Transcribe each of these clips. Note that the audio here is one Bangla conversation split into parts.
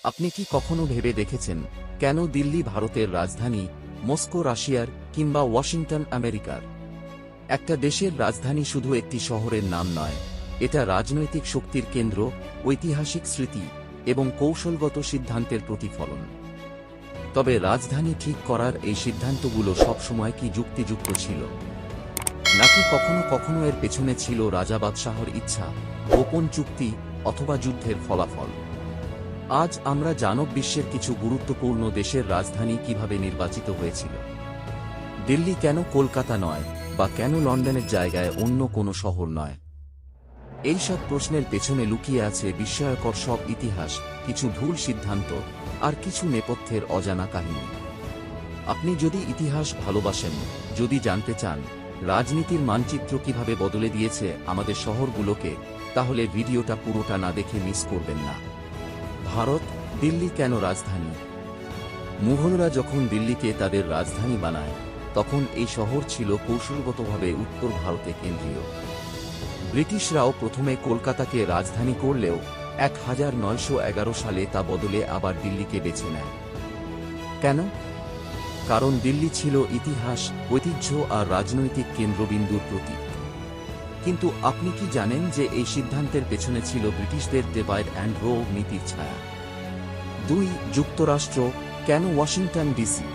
আপনি কি কখনো ভেবে দেখেছেন কেন দিল্লি ভারতের রাজধানী, মস্কো রাশিয়ার, কিংবা ওয়াশিংটন আমেরিকার? একটা দেশের রাজধানী শুধু একটি শহরের নাম নয়, এটা রাজনৈতিক শক্তির কেন্দ্র, ঐতিহাসিক স্মৃতি এবং কৌশলগত সিদ্ধান্তের প্রতিফলন। তবে রাজধানী ঠিক করার এই সিদ্ধান্তগুলো সবসময় কি যুক্তিযুক্ত ছিল, নাকি কখনো কখনো এর পেছনে ছিল রাজা বাদশাহর ইচ্ছা, গোপন চুক্তি অথবা যুদ্ধের ফলাফল? আজ আমরা জানব বিশ্বের কিছু গুরুত্বপূর্ণ দেশের রাজধানী কিভাবে নির্বাচিত হয়েছিল। দিল্লি কেন কলকাতা নয়, বা কেন লন্ডনের জায়গায় অন্য কোনো শহর নয়? এই সব প্রশ্নের পেছনে লুকিয়ে আছে বিস্ময়কর সব ইতিহাস, কিছু ভুল সিদ্ধান্ত আর কিছু নেপথ্যের অজানা কাহিনী। আপনি যদি ইতিহাস ভালোবাসেন, যদি জানতে চান রাজনীতির মানচিত্র কিভাবে বদলে দিয়েছে আমাদের শহরগুলোকে, তাহলে ভিডিওটা পুরোটা না দেখে মিস করবেন না। ভারত, দিল্লি কেন রাজধানী? মুঘলরা যখন দিল্লিকে তাদের রাজধানী বানায়, তখন এই শহর ছিল কৌশলগতভাবে উত্তর ভারতে কেন্দ্রীয়। ব্রিটিশরাও প্রথমে কলকাতাকে রাজধানী করলেও 1911 সালে তা বদলে আবার দিল্লিকে বেছে নেয়। কেন? কারণ দিল্লি ছিল ইতিহাস, ঐতিহ্য আর রাজনৈতিক কেন্দ্রবিন্দুর প্রতীক। কিন্তু আপনি কি জানেন যে এই সিদ্ধান্তের পেছনে ছিল ব্রিটিশদের ডিভাইড অ্যান্ড রুল নীতির ছায়া? 2. যুক্তরাষ্ট্র কেন ওয়াশিংটন ডিসি?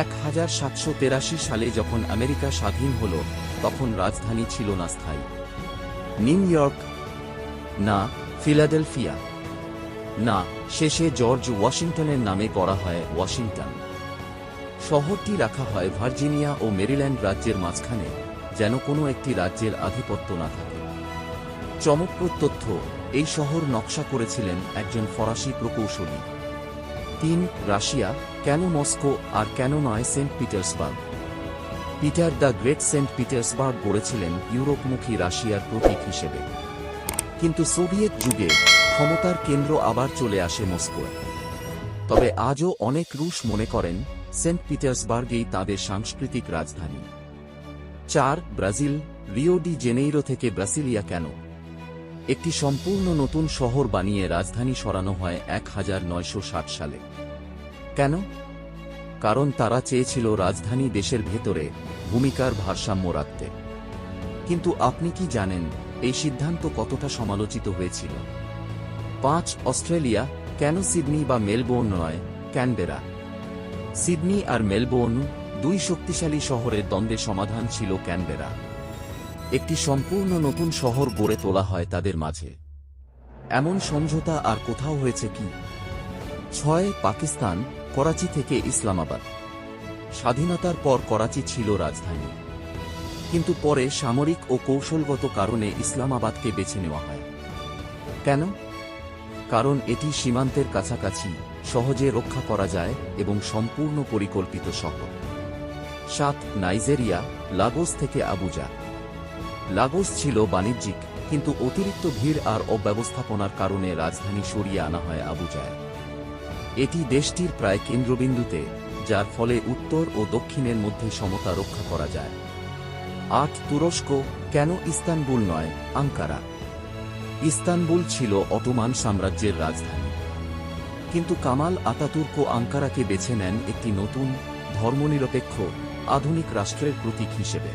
1783 সালে যখন আমেরিকা স্বাধীন হল, তখন রাজধানী ছিল না স্থায়ী। নিউ ইয়র্ক না, ফিলাডেলফিয়া না, শেষে জর্জ ওয়াশিংটনের নামে করা হয় ওয়াশিংটন। শহরটি রাখা হয় ভার্জিনিয়া ও মেরিল্যান্ড রাজ্যের মাঝখানে, যেন কোনো একটি রাজ্যের আধিপত্য না থাকে। চমকপ্রদ তথ্য, এই শহর নকশা করেছিলেন একজন ফরাসি প্রকৌশলী। 3. রাশিয়া কেন মস্কো আর কেন নয় Saint Petersburg? Peter the Great Saint Petersburg গড়েছিলেন ইউরোপমুখী রাশিয়ার প্রতীক হিসেবে। কিন্তু সোভিয়েত যুগে ক্ষমতার কেন্দ্র আবার চলে আসে মস্কোয়। তবে আজও অনেক রুশ মনে করেন সেন্ট পিটার্সবার্গেই তাদের সাংস্কৃতিক রাজধানী। 4. ব্রাজিল, রিও ডি জেনেইরো থেকে ব্রাসিলিয়া কেন? একটি সম্পূর্ণ নতুন শহর বানিয়ে রাজধানী সরানো হয় 1960 সালে। কেন? কারণ তারা চেয়েছিল রাজধানী দেশের ভেতরে ভূমিকার ভারসাম্য রাখতে। কিন্তু আপনি কি জানেন এই সিদ্ধান্ত কতটা সমালোচিত হয়েছিল? 5. অস্ট্রেলিয়া কেন সিডনি বা মেলবোর্ন নয় ক্যানবেরা? সিডনি আর মেলবোর্ন, দুই শক্তিশালী শহরের দ্বন্দ্বের সমাধান ছিল ক্যানবেরা। একটি সম্পূর্ণ নতুন শহর গড়ে তোলা হয় তাদের মাঝে। এমন সমঝোতা আর কোথাও হয়েছে কি? 6. পাকিস্তান, করাচি থেকে ইসলামাবাদ। স্বাধীনতার পর করাচি ছিল রাজধানী, কিন্তু পরে সামরিক ও কৌশলগত কারণে ইসলামাবাদকে বেছে নেওয়া হয়। কেন? কারণ এটি সীমান্তের কাছাকাছি, সহজে রক্ষা করা যায় এবং সম্পূর্ণ পরিকল্পিত শহর। 7. নাইজেরিয়া, লাগোস থেকে আবুজা। লাগোস ছিল বাণিজ্যিক, কিন্তু অতিরিক্ত ভিড় আর অব্যবস্থাপনার কারণে রাজধানী সরিয়ে আনা হয় আবুজায়। এটি দেশটির প্রায় কেন্দ্রবিন্দুতে, যার ফলে উত্তর ও দক্ষিণের মধ্যে সমতা রক্ষা করা যায়। 8. তুরস্ক কেন ইস্তানবুল নয় আঙ্কারা? ইস্তানবুল ছিল অটোমান সাম্রাজ্যের রাজধানী, কিন্তু কামাল আতাতুর্ক আঙ্কারাকে বেছে নেন একটি নতুন, ধর্মনিরপেক্ষ, আধুনিক রাষ্ট্রের প্রতীক হিসেবে।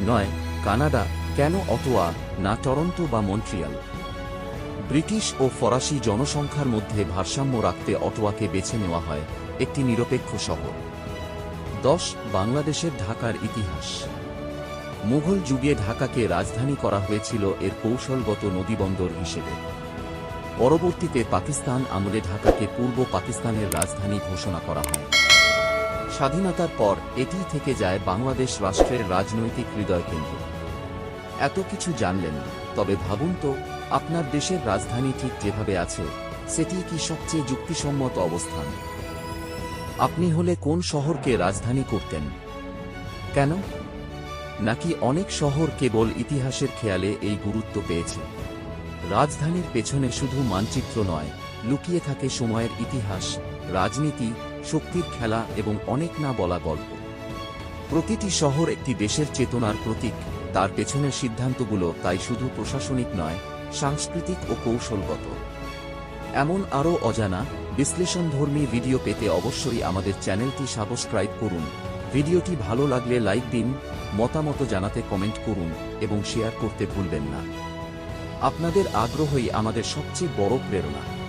9. কানাডা কেন অটোয়া না টরন্টো বা মন্ট্রিয়াল? ব্রিটিশ ও ফরাসি জনসংখ্যার মধ্যে ভারসাম্য রাখতে অটোয়াকে বেছে নেওয়া হয়, একটি নিরপেক্ষ শহর। 10. বাংলাদেশের ঢাকার ইতিহাস। মুঘল যুগে ঢাকাকে রাজধানী করা হয়েছিল এর কৌশলগত নদীবন্দর হিসেবে। পরবর্তীতে পাকিস্তান আমলে ঢাকাকে পূর্ব পাকিস্তানের রাজধানী ঘোষণা করা হয়। স্বাধীনতার পর এটি থেকে যায় বাংলাদেশ রাষ্ট্রের রাজনৈতিক হৃদয়কেন্দ্র। এত কিছু জানলেন, তবে ভাবুন তো, আপনার দেশের রাজধানী ঠিক যেভাবে আছে, সেটি কি সবচেয়ে যুক্তিসম্মত অবস্থান? আপনি হলে কোন শহরকে রাজধানী করতেন? কেন? নাকি অনেক শহর কেবল ইতিহাসের খেয়ালে এই গুরুত্ব পেয়েছে? রাজধানীর পেছনে শুধু মানচিত্র নয়, লুকিয়ে থাকে সময়ের ইতিহাস, রাজনীতি, শক্তির খেলা এবং অনেক না বলা গল্প। প্রতিটি শহর একটি দেশের চেতনার প্রতীক, তার পেছনের সিদ্ধান্তগুলো তাই শুধু প্রশাসনিক নয়, সাংস্কৃতিক ও কৌশলগত। এমন আরও অজানা বিশ্লেষণধর্মী ভিডিও পেতে অবশ্যই আমাদের চ্যানেলটি সাবস্ক্রাইব করুন। ভিডিওটি ভালো লাগলে লাইক দিন, মতামত জানাতে কমেন্ট করুন এবং শেয়ার করতে ভুলবেন না। আপনাদের আগ্রহই আমাদের সবচেয়ে বড় প্রেরণা।